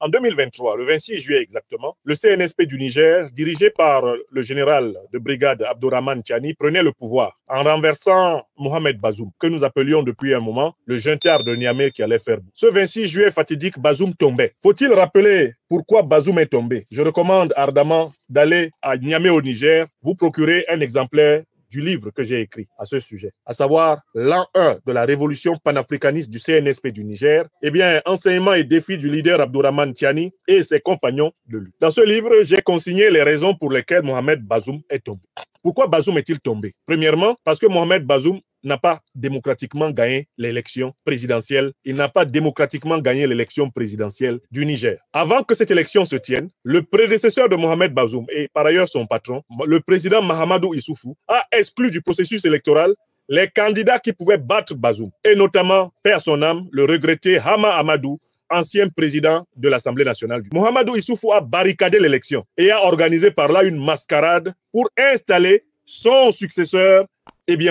En 2023, le 26 juillet exactement, le CNSP du Niger, dirigé par le général de brigade Abdourahmane Tiani, prenait le pouvoir en renversant Mohamed Bazoum, que nous appelions depuis un moment le junteur de Niamey qui allait faire bout. Ce 26 juillet fatidique, Bazoum tombait. Faut-il rappeler pourquoi Bazoum est tombé? Je recommande ardemment d'aller à Niamey au Niger, vous procurer un exemplaire du livre que j'ai écrit à ce sujet, à savoir l'an 1 de la révolution panafricaniste du CNSP du Niger, eh bien, enseignements et défis du leader Abdourahmane Tiani et ses compagnons de lutte. Dans ce livre, j'ai consigné les raisons pour lesquelles Mohamed Bazoum est tombé. Pourquoi Bazoum est-il tombé? Premièrement, parce que Mohamed Bazoum n'a pas démocratiquement gagné l'élection présidentielle. Il n'a pas démocratiquement gagné l'élection présidentielle du Niger. Avant que cette élection se tienne, le prédécesseur de Mohamed Bazoum et par ailleurs son patron, le président Mahamadou Issoufou, a exclu du processus électoral les candidats qui pouvaient battre Bazoum, et notamment, paix à son âme, le regretté Hama Amadou, ancien président de l'Assemblée nationale. Mahamadou Issoufou a barricadé l'élection et a organisé par là une mascarade pour installer son successeur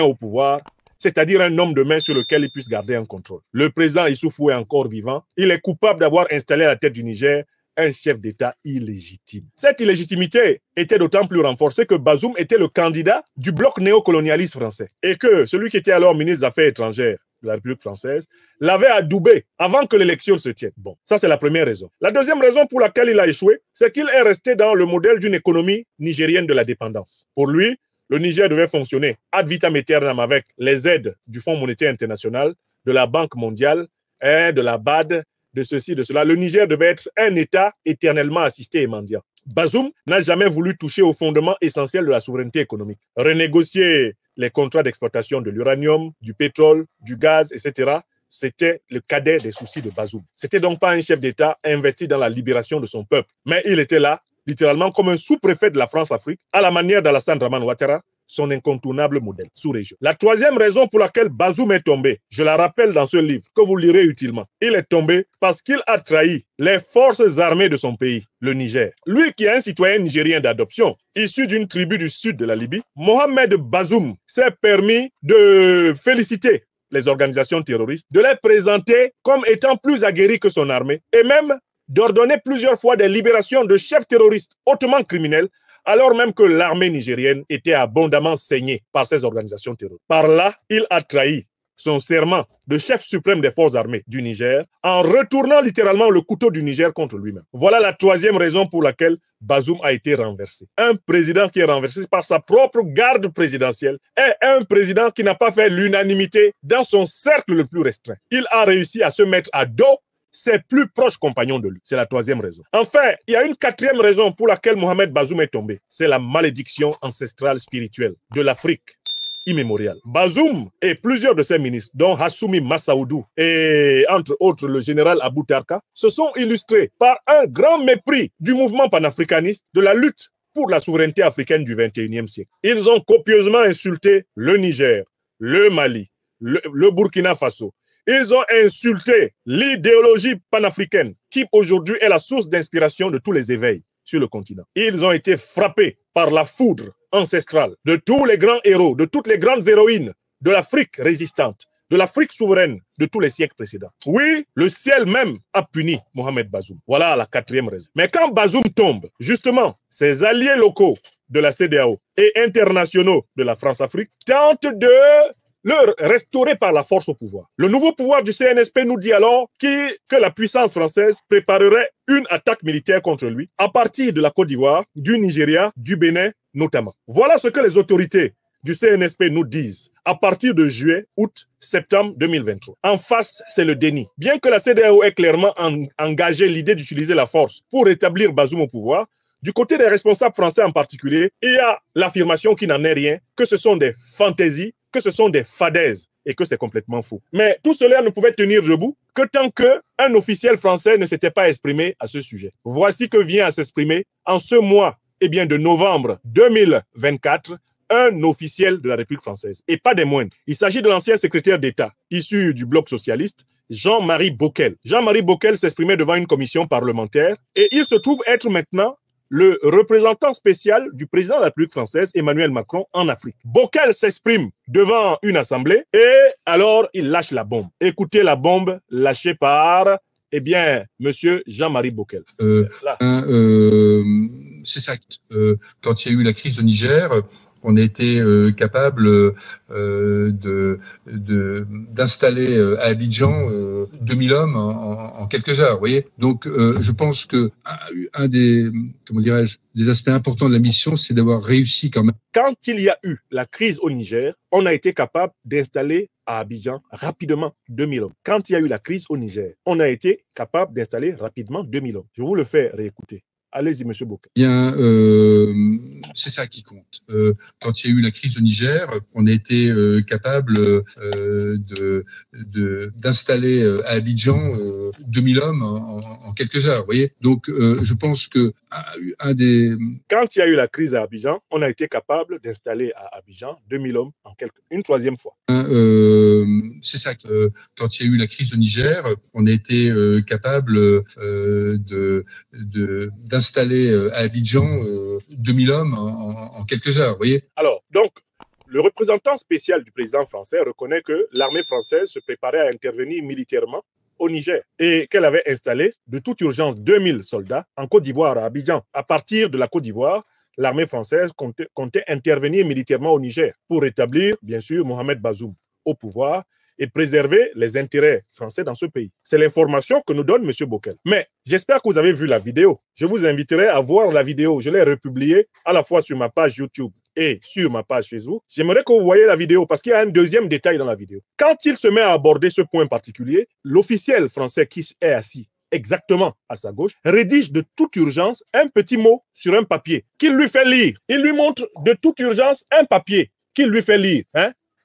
au pouvoir, c'est-à-dire un homme de main sur lequel il puisse garder un contrôle. Le président Issoufou est encore vivant. Il est coupable d'avoir installé à la tête du Niger un chef d'État illégitime. Cette illégitimité était d'autant plus renforcée que Bazoum était le candidat du bloc néocolonialiste français et que celui qui était alors ministre des Affaires étrangères de la République française l'avait adoubé avant que l'élection se tienne. Bon, ça c'est la première raison. La deuxième raison pour laquelle il a échoué, c'est qu'il est resté dans le modèle d'une économie nigérienne de la dépendance. Pour lui, le Niger devait fonctionner ad vitam aeternam avec les aides du Fonds monétaire international, de la Banque mondiale, de la BAD, de ceci, de cela. Le Niger devait être un État éternellement assisté et mendiant. Bazoum n'a jamais voulu toucher au fondement essentiel de la souveraineté économique. Renégocier les contrats d'exploitation de l'uranium, du pétrole, du gaz, etc., c'était le cadet des soucis de Bazoum. C'était donc pas un chef d'État investi dans la libération de son peuple, mais il était là, littéralement comme un sous-préfet de la France-Afrique, à la manière d'Alassane Dramane Ouattara, son incontournable modèle sous-région. La troisième raison pour laquelle Bazoum est tombé, je la rappelle dans ce livre, que vous lirez utilement. Il est tombé parce qu'il a trahi les forces armées de son pays, le Niger. Lui qui est un citoyen nigérien d'adoption, issu d'une tribu du sud de la Libye, Mohamed Bazoum s'est permis de féliciter les organisations terroristes, de les présenter comme étant plus aguerris que son armée, et même d'ordonner plusieurs fois des libérations de chefs terroristes hautement criminels, alors même que l'armée nigérienne était abondamment saignée par ces organisations terroristes. Par là, il a trahi son serment de chef suprême des forces armées du Niger en retournant littéralement le couteau du Niger contre lui-même. Voilà la troisième raison pour laquelle Bazoum a été renversé. Un président qui est renversé par sa propre garde présidentielle est un président qui n'a pas fait l'unanimité dans son cercle le plus restreint. Il a réussi à se mettre à dos ses plus proches compagnons de lui. C'est la troisième raison. Enfin, il y a une quatrième raison pour laquelle Mohamed Bazoum est tombé. C'est la malédiction ancestrale spirituelle de l'Afrique immémoriale. Bazoum et plusieurs de ses ministres, dont Hassoumi Massaoudou et entre autres le général Abou Tarka, se sont illustrés par un grand mépris du mouvement panafricaniste, de la lutte pour la souveraineté africaine du XXIe siècle. Ils ont copieusement insulté le Niger, le Mali, le Burkina Faso. Ils ont insulté l'idéologie panafricaine qui aujourd'hui est la source d'inspiration de tous les éveils sur le continent. Ils ont été frappés par la foudre ancestrale de tous les grands héros, de toutes les grandes héroïnes de l'Afrique résistante, de l'Afrique souveraine de tous les siècles précédents. Oui, le ciel même a puni Mohamed Bazoum. Voilà la quatrième raison. Mais quand Bazoum tombe, justement, ses alliés locaux de la CEDEAO et internationaux de la France-Afrique tentent de leur restaurer par la force au pouvoir. Le nouveau pouvoir du CNSP nous dit alors que la puissance française préparerait une attaque militaire contre lui à partir de la Côte d'Ivoire, du Nigeria, du Bénin notamment. Voilà ce que les autorités du CNSP nous disent à partir de juillet, août, septembre 2023. En face, c'est le déni. Bien que la CEDEAO ait clairement engagé l'idée d'utiliser la force pour rétablir Bazoum au pouvoir, du côté des responsables français en particulier, il y a l'affirmation qu'il n'en est rien, que ce sont des fantaisies, que ce sont des fadaises et que c'est complètement faux. Mais tout cela ne pouvait tenir debout que tant qu'un officiel français ne s'était pas exprimé à ce sujet. Voici que vient à s'exprimer en ce mois de novembre 2024, un officiel de la République française, et pas des moindres. Il s'agit de l'ancien secrétaire d'État, issu du bloc socialiste, Jean-Marie Bockel. Jean-Marie Bockel s'exprimait devant une commission parlementaire et il se trouve être maintenant le représentant spécial du président de la République française, Emmanuel Macron, en Afrique. Bockel s'exprime devant une assemblée et alors il lâche la bombe. Écoutez la bombe lâchée par eh bien, monsieur Jean-Marie Bockel. Là. C'est ça. Quand il y a eu la crise au Niger, on a été capable d'installer à Abidjan 2000 hommes en quelques heures, vous voyez. Donc, je pense que un des, comment dirais-je, des aspects importants de la mission, c'est d'avoir réussi quand même. Quand il y a eu la crise au Niger, on a été capable d'installer à Abidjan rapidement 2000 hommes. Quand il y a eu la crise au Niger, on a été capable d'installer rapidement 2000 hommes. Je vous le fais réécouter. Allez-y, monsieur Bockel. Bien, c'est ça qui compte. Quand il y a eu la crise au Niger, on a été capable d'installer à Abidjan 2000 hommes en quelques heures, vous voyez. Donc, je pense que un des... Quand il y a eu la crise à Abidjan, on a été capable d'installer à Abidjan 2000 hommes une troisième fois. C'est ça. Quand il y a eu la crise au Niger, on a été capable d'installer à Abidjan 2000 hommes en quelques heures, vous voyez. Alors, donc, le représentant spécial du président français reconnaît que l'armée française se préparait à intervenir militairement au Niger et qu'elle avait installé de toute urgence 2000 soldats en Côte d'Ivoire, à Abidjan. À partir de la Côte d'Ivoire, l'armée française comptait intervenir militairement au Niger pour rétablir, bien sûr, Mohamed Bazoum au pouvoir et préserver les intérêts français dans ce pays. C'est l'information que nous donne M. Bockel. Mais j'espère que vous avez vu la vidéo. Je vous inviterai à voir la vidéo. Je l'ai republiée à la fois sur ma page YouTube et sur ma page Facebook. J'aimerais que vous voyez la vidéo parce qu'il y a un deuxième détail dans la vidéo. Quand il se met à aborder ce point particulier, l'officiel français qui est assis exactement à sa gauche, rédige de toute urgence un petit mot sur un papier qu'il lui fait lire. Il lui montre de toute urgence un papier qu'il lui fait lire.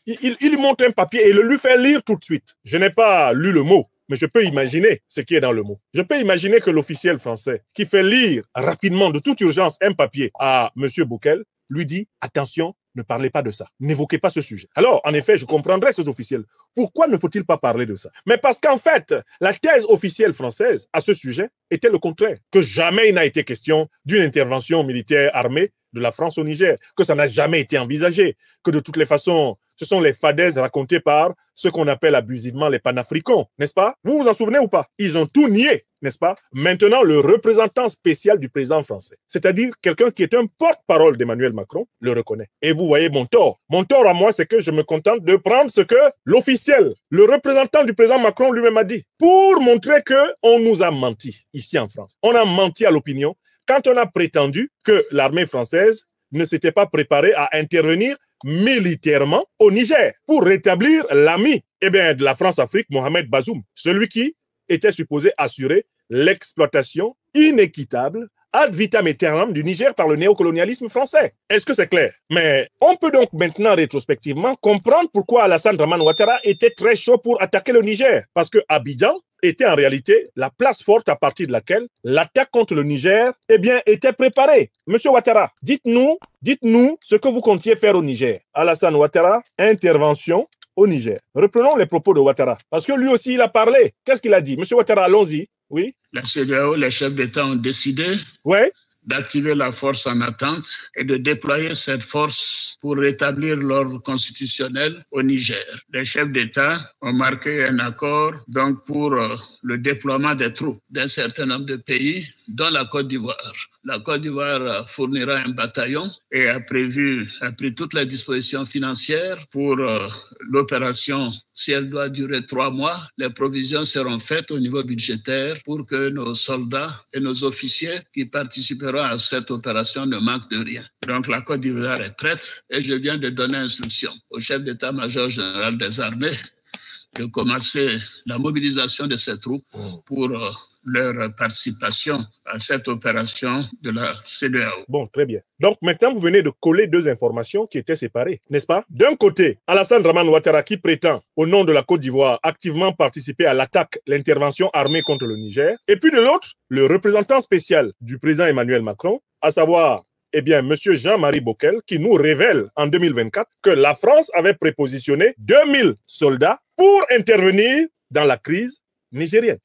Il lui montre un papier et le lui fait lire tout de suite. Je n'ai pas lu le mot, mais je peux imaginer ce qui est dans le mot. Je peux imaginer que l'officiel français qui fait lire rapidement de toute urgence un papier à M. Bockel lui dit « Attention, ne parlez pas de ça. N'évoquez pas ce sujet. » Alors, en effet, je comprendrais ces officiels. Pourquoi ne faut-il pas parler de ça? Mais parce qu'en fait, la thèse officielle française à ce sujet était le contraire. Que jamais il n'a été question d'une intervention militaire armée de la France au Niger. Que ça n'a jamais été envisagé. Que de toutes les façons, ce sont les fadaises racontées par ce qu'on appelle abusivement les panafricains, n'est-ce pas? Vous vous en souvenez ou pas? Ils ont tout nié, n'est-ce pas? Maintenant, le représentant spécial du président français, c'est-à-dire quelqu'un qui est un porte-parole d'Emmanuel Macron, le reconnaît. Et vous voyez mon tort. Mon tort à moi, c'est que je me contente de prendre ce que l'officiel, le représentant du président Macron lui-même a dit, pour montrer que on nous a menti ici en France. On a menti à l'opinion quand on a prétendu que l'armée française ne s'était pas préparée à intervenir militairement au Niger pour rétablir l'ami de la France-Afrique, Mohamed Bazoum, celui qui était supposé assurer l'exploitation inéquitable ad vitam aeternam du Niger par le néocolonialisme français. Est-ce que c'est clair? Mais on peut donc maintenant rétrospectivement comprendre pourquoi Alassane Dramane Ouattara était très chaud pour attaquer le Niger. Parce que Abidjan était en réalité la place forte à partir de laquelle l'attaque contre le Niger était préparée. Monsieur Ouattara, dites-nous ce que vous comptiez faire au Niger. Alassane Ouattara, intervention au Niger. Reprenons les propos de Ouattara. Parce que lui aussi, il a parlé. Qu'est-ce qu'il a dit? Monsieur Ouattara, allons-y. Oui. La CEDEAO, les chefs d'État ont décidé d'activer la force en attente et de déployer cette force pour rétablir l'ordre constitutionnel au Niger. Les chefs d'État ont marqué un accord donc pour le déploiement des troupes d'un certain nombre de pays, dont la Côte d'Ivoire. La Côte d'Ivoire fournira un bataillon et a pris toutes les dispositions financières pour l'opération. Si elle doit durer 3 mois, les provisions seront faites au niveau budgétaire pour que nos soldats et nos officiers qui participeront à cette opération ne manquent de rien. Donc la Côte d'Ivoire est prête et je viens de donner instruction au chef d'état-major général des armées de commencer la mobilisation de ces troupes pour leur participation à cette opération de la CEDEAO. Bon, très bien. Donc maintenant, vous venez de coller 2 informations qui étaient séparées, n'est-ce pas? D'un côté, Alassane Dramane Ouattara qui prétend, au nom de la Côte d'Ivoire, activement participer à l'attaque, l'intervention armée contre le Niger. Et puis de l'autre, le représentant spécial du président Emmanuel Macron, à savoir Monsieur Jean-Marie Bockel, qui nous révèle en 2024 que la France avait prépositionné 2000 soldats pour intervenir dans la crise nigérienne.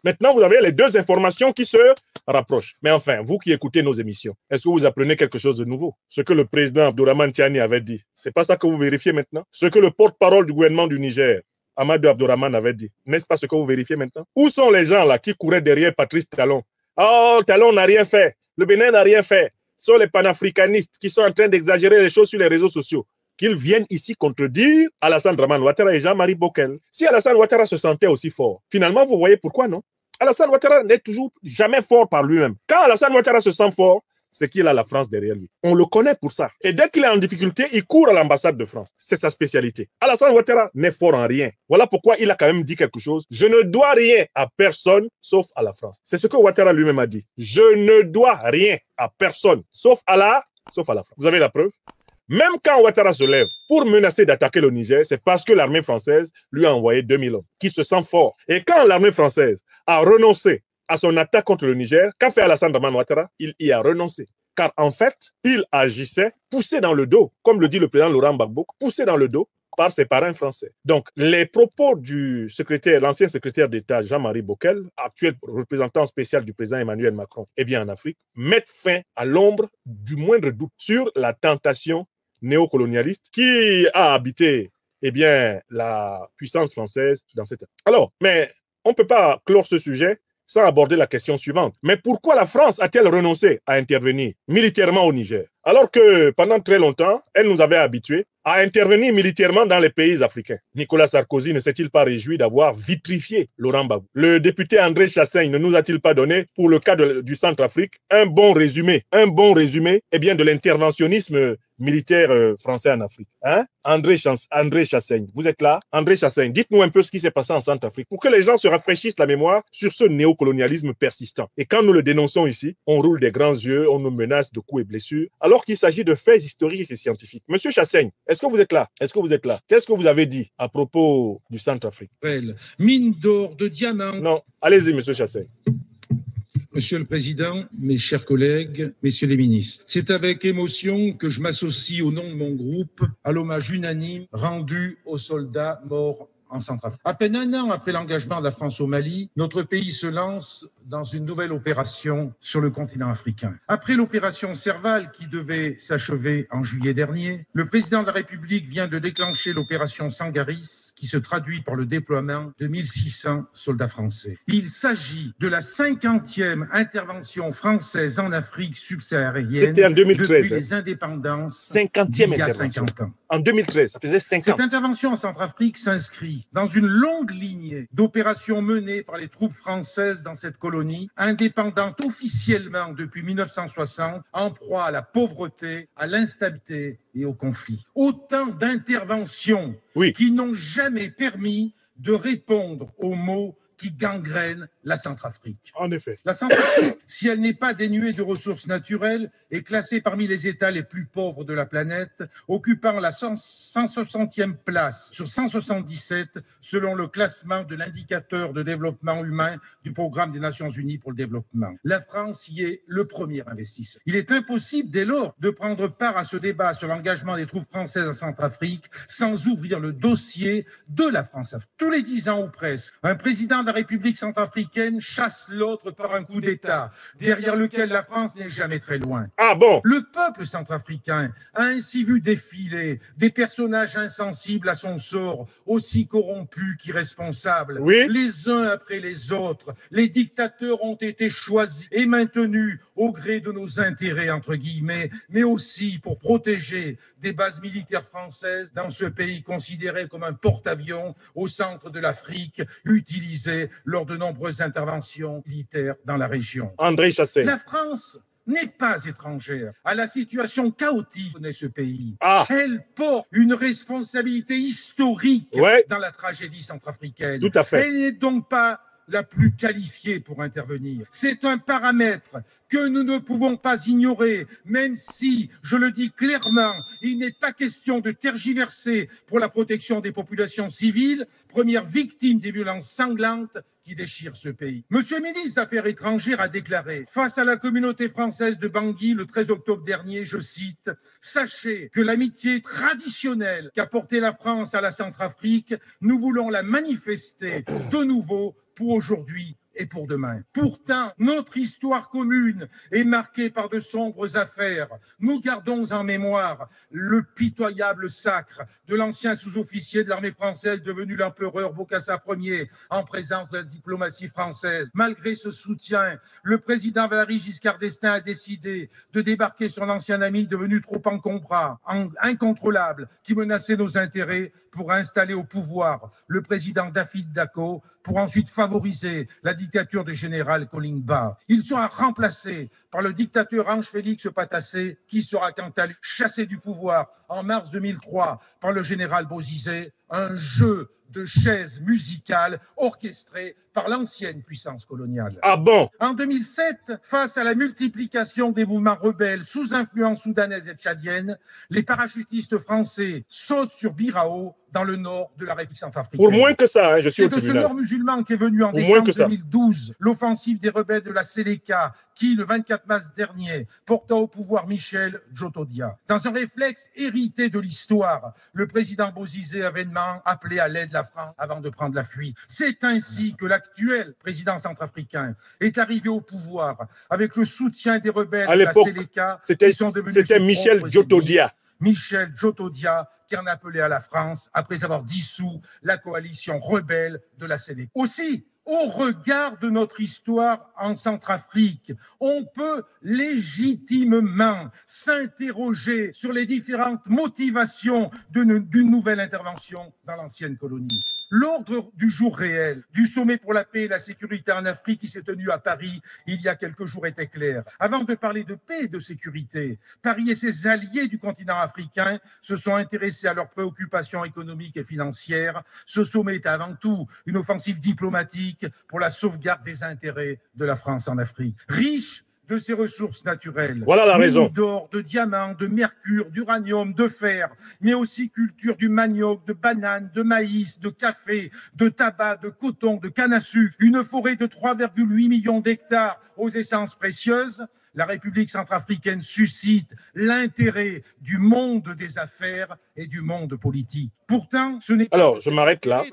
Maintenant, vous avez les 2 informations qui se rapprochent. Mais enfin, vous qui écoutez nos émissions, est-ce que vous apprenez quelque chose de nouveau? Ce que le président Abdourahmane Tiani avait dit, c'est pas ça que vous vérifiez maintenant? Ce que le porte-parole du gouvernement du Niger Amadou Abdourahmane avait dit. N'est-ce pas ce que vous vérifiez maintenant? Où sont les gens là qui couraient derrière Patrice Talon? Oh, Talon n'a rien fait. Le Bénin n'a rien fait. Ce sont les panafricanistes qui sont en train d'exagérer les choses sur les réseaux sociaux. Qu'ils viennent ici contredire Alassane Dramane Ouattara et Jean-Marie Bockel. Si Alassane Ouattara se sentait aussi fort, finalement, vous voyez pourquoi, non? Alassane Ouattara n'est toujours jamais fort par lui-même. Quand Alassane Ouattara se sent fort, c'est qu'il a la France derrière lui. On le connaît pour ça. Et dès qu'il est en difficulté, il court à l'ambassade de France. C'est sa spécialité. Alassane Ouattara n'est fort en rien. Voilà pourquoi il a quand même dit quelque chose. Je ne dois rien à personne, sauf à la France. C'est ce que Ouattara lui-même a dit. Je ne dois rien à personne, sauf à la France. Vous avez la preuve? Même quand Ouattara se lève pour menacer d'attaquer le Niger, c'est parce que l'armée française lui a envoyé 2000 hommes, qui se sent fort. Et quand l'armée française a renoncé à son attaque contre le Niger, qu'a fait Alassane Dramane Ouattara? Il y a renoncé. Car en fait, il agissait poussé dans le dos, comme le dit le président Laurent Gbagbo, poussé dans le dos par ses parrains français. Donc, les propos du l'ancien secrétaire d'État Jean-Marie Bockel, actuel représentant spécial du président Emmanuel Macron, en Afrique, mettent fin à l'ombre du moindre doute sur la tentation néocolonialiste qui a habité la puissance française dans cette... Alors, mais on ne peut pas clore ce sujet sans aborder la question suivante. Mais pourquoi la France a-t-elle renoncé à intervenir militairement au Niger, alors que pendant très longtemps, elle nous avait habitués à intervenir militairement dans les pays africains? Nicolas Sarkozy ne s'est-il pas réjoui d'avoir vitrifié Laurent Gbagbo? Le député André Chassaigne ne nous a-t-il pas donné, pour le cas du Centrafrique, un bon résumé de l'interventionnisme militaire français en Afrique? André Chassaigne, vous êtes là? André Chassaigne, dites-nous un peu ce qui s'est passé en Centrafrique pour que les gens se rafraîchissent la mémoire sur ce néocolonialisme persistant. Et quand nous le dénonçons ici, on roule des grands yeux, on nous menace de coups et blessures, alors qu'il s'agit de faits historiques et scientifiques. Monsieur Chassaigne, est-ce que vous êtes là? Qu'est-ce que vous avez dit à propos du Centrafrique? Mine d'or, de diamants. Non, allez-y, monsieur Chassaigne. Monsieur le Président, mes chers collègues, messieurs les ministres, c'est avec émotion que je m'associe au nom de mon groupe à l'hommage unanime rendu aux soldats morts en Centrafrique. À peine un an après l'engagement de la France au Mali, notre pays se lance dans une nouvelle opération sur le continent africain. Après l'opération Serval qui devait s'achever en juillet dernier, le président de la République vient de déclencher l'opération Sangaris qui se traduit par le déploiement de 1600 soldats français. Il s'agit de la 50e intervention française en Afrique subsaharienne. C'était en 2013. Depuis les indépendances. 50e il y a intervention. 50 ans. En 2013, ça faisait 50. Cette intervention en Centrafrique s'inscrit dans une longue lignée d'opérations menées par les troupes françaises dans cette colonie, indépendante officiellement depuis 1960, en proie à la pauvreté, à l'instabilité et au conflit. Autant d'interventions qui n'ont jamais permis de répondre aux maux qui gangrènent la Centrafrique. En effet. La Centrafrique, si elle n'est pas dénuée de ressources naturelles, est classée parmi les États les plus pauvres de la planète, occupant la 160e place sur 177 selon le classement de l'indicateur de développement humain du Programme des Nations Unies pour le développement. La France y est le premier investisseur. Il est impossible dès lors de prendre part à ce débat sur l'engagement des troupes françaises en Centrafrique sans ouvrir le dossier de la France. Tous les 10 ans ou presque, un président de la République centrafricaine chasse l'autre par un coup d'État, derrière lequel la France n'est jamais très loin. Ah bon? Le peuple centrafricain a ainsi vu défiler des personnages insensibles à son sort, aussi corrompus qu'irresponsables. Les uns après les autres, les dictateurs ont été choisis et maintenus au gré de nos intérêts, entre guillemets, mais aussi pour protéger des bases militaires françaises dans ce pays considéré comme un porte-avions au centre de l'Afrique, utilisé lors de nombreuses interventions militaires dans la région. André Chassaigne. La France n'est pas étrangère à la situation chaotique de ce pays. Elle porte une responsabilité historique dans la tragédie centrafricaine. Tout à fait. Elle n'est donc pas la plus qualifiée pour intervenir. C'est un paramètre que nous ne pouvons pas ignorer, même si, je le dis clairement, il n'est pas question de tergiverser pour la protection des populations civiles, premières victimes des violences sanglantes qui déchirent ce pays. Monsieur le ministre des Affaires étrangères a déclaré, face à la communauté française de Bangui le 13 octobre dernier, je cite, « Sachez que l'amitié traditionnelle qu'a portée la France à la Centrafrique, nous voulons la manifester de nouveau pour aujourd'hui et pour demain. Pourtant, notre histoire commune est marquée par de sombres affaires. Nous gardons en mémoire le pitoyable sacre de l'ancien sous-officier de l'armée française devenu l'empereur Bokassa Ier en présence de la diplomatie française. Malgré ce soutien, le président Valéry Giscard d'Estaing a décidé de débarquer son ancien ami devenu trop encombrant, incontrôlable, qui menaçait nos intérêts pour installer au pouvoir le président David Dacko pour ensuite favoriser la dictature du général Kolingba. Il sera remplacé par le dictateur Ange-Félix Patassé, qui sera quant à lui chassé du pouvoir en mars 2003 par le général Bozizé, un jeu de chaises musicales orchestré par l'ancienne puissance coloniale. Ah bon? En 2007, face à la multiplication des mouvements rebelles sous influence soudanaise et tchadienne, les parachutistes français sautent sur Birao, dans le nord de la République centrafricaine. Pour moins que ça, hein, je suis au tribunal. C'est de ce nord musulman qu'est venu en décembre 2012 l'offensive des rebelles de la Séléka qui, le 24 mars dernier, porta au pouvoir Michel Djotodia. Dans un réflexe hérité de l'histoire, le président Bozizé avait vainement appelé à l'aide la France avant de prendre la fuite. C'est ainsi que l'actuel président centrafricain est arrivé au pouvoir avec le soutien des rebelles de la Séléka qui sont devenus c'était Michel Djotodia. Michel Djotodia, qui en appelait à la France après avoir dissous la coalition rebelle de la Séléka. Aussi, au regard de notre histoire en Centrafrique, on peut légitimement s'interroger sur les différentes motivations d'une nouvelle intervention dans l'ancienne colonie. L'ordre du jour réel du sommet pour la paix et la sécurité en Afrique qui s'est tenu à Paris il y a quelques jours était clair. Avant de parler de paix et de sécurité, Paris et ses alliés du continent africain se sont intéressés à leurs préoccupations économiques et financières. Ce sommet est avant tout une offensive diplomatique pour la sauvegarde des intérêts de la France en Afrique. Riche de ses ressources naturelles. Voilà la raison. D'or, de diamants, de mercure, d'uranium, de fer, mais aussi culture du manioc, de bananes, de maïs, de café, de tabac, de coton, de canne à sucre. Une forêt de 3,8 millions d'hectares aux essences précieuses. La République centrafricaine suscite l'intérêt du monde des affaires et du monde politique. Pourtant, ce n'est pas... Alors, je m'arrête là.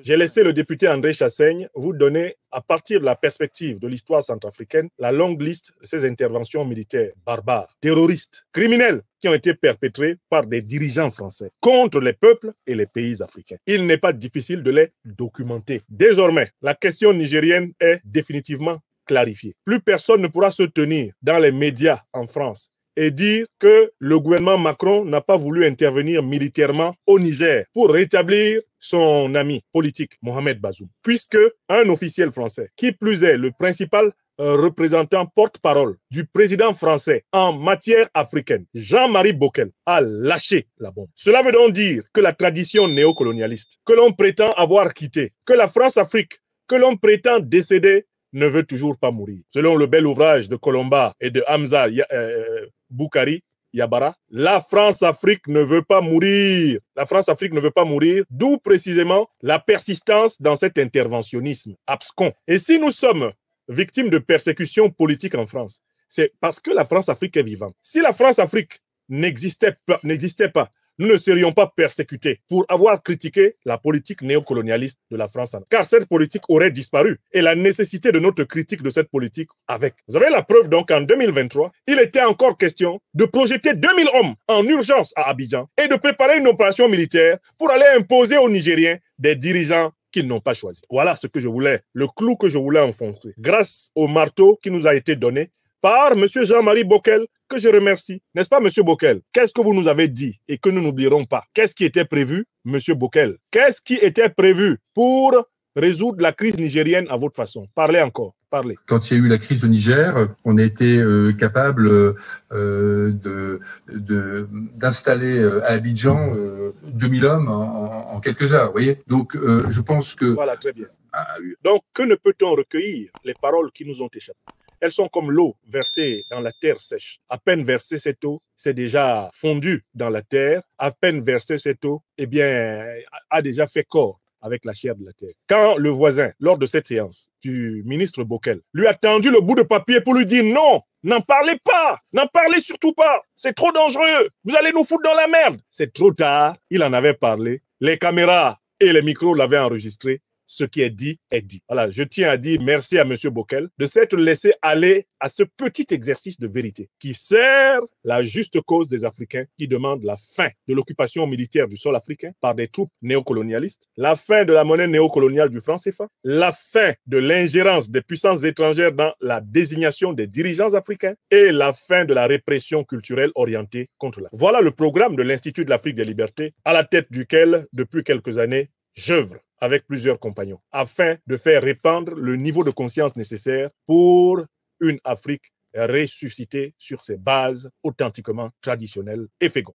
J'ai laissé le député André Chassaigne vous donner, à partir de la perspective de l'histoire centrafricaine, la longue liste de ces interventions militaires barbares, terroristes, criminelles, qui ont été perpétrées par des dirigeants français contre les peuples et les pays africains. Il n'est pas difficile de les documenter. Désormais, la question nigérienne est définitivement clarifié. Plus personne ne pourra se tenir dans les médias en France et dire que le gouvernement Macron n'a pas voulu intervenir militairement au Niger pour rétablir son ami politique, Mohamed Bazoum. Puisque un officiel français, qui plus est le principal représentant porte-parole du président français en matière africaine, Jean-Marie Bockel, a lâché la bombe. Cela veut donc dire que la tradition néocolonialiste que l'on prétend avoir quittée, que la France-Afrique que l'on prétend décéder, ne veut toujours pas mourir. Selon le bel ouvrage de Colomba et de Hamza Boukari Yabara, la France-Afrique ne veut pas mourir. La France-Afrique ne veut pas mourir, d'où précisément la persistance dans cet interventionnisme abscon. Et si nous sommes victimes de persécutions politiques en France, c'est parce que la France-Afrique est vivante. Si la France-Afrique n'existait pas, nous ne serions pas persécutés pour avoir critiqué la politique néocolonialiste de la France. Car cette politique aurait disparu et la nécessité de notre critique de cette politique avec. Vous avez la preuve donc en 2023, il était encore question de projeter 2000 hommes en urgence à Abidjan et de préparer une opération militaire pour aller imposer aux Nigériens des dirigeants qu'ils n'ont pas choisis. Voilà ce que je voulais, le clou que je voulais enfoncer. Grâce au marteau qui nous a été donné par M. Jean-Marie Bockel, que je remercie. N'est-ce pas, M. Bockel? Qu'est-ce que vous nous avez dit et que nous n'oublierons pas? Qu'est-ce qui était prévu, M. Bockel? Qu'est-ce qui était prévu pour résoudre la crise nigérienne à votre façon? Parlez encore, parlez. Quand il y a eu la crise au Niger, on a été capable d'installer à Abidjan 2000 hommes en quelques heures, vous voyez. Donc, je pense que... Voilà, très bien. Donc, que ne peut-on recueillir les paroles qui nous ont échappé? Elles sont comme l'eau versée dans la terre sèche. À peine versée cette eau, c'est déjà fondu dans la terre. À peine versée cette eau, eh bien, a déjà fait corps avec la chair de la terre. Quand le voisin, lors de cette séance du ministre Bockel, lui a tendu le bout de papier pour lui dire non, n'en parlez pas, n'en parlez surtout pas, c'est trop dangereux, vous allez nous foutre dans la merde. C'est trop tard, il en avait parlé, les caméras et les micros l'avaient enregistré. ce qui est dit est dit. Voilà, je tiens à dire merci à M. Bockel de s'être laissé aller à ce petit exercice de vérité qui sert la juste cause des Africains qui demandent la fin de l'occupation militaire du sol africain par des troupes néocolonialistes, la fin de la monnaie néocoloniale du franc CFA, la fin de l'ingérence des puissances étrangères dans la désignation des dirigeants africains et la fin de la répression culturelle orientée contre l'Afrique. Voilà le programme de l'Institut de l'Afrique des libertés, à la tête duquel, depuis quelques années, j'œuvre avec plusieurs compagnons, afin de faire répandre le niveau de conscience nécessaire pour une Afrique ressuscitée sur ses bases authentiquement traditionnelles et fécondes.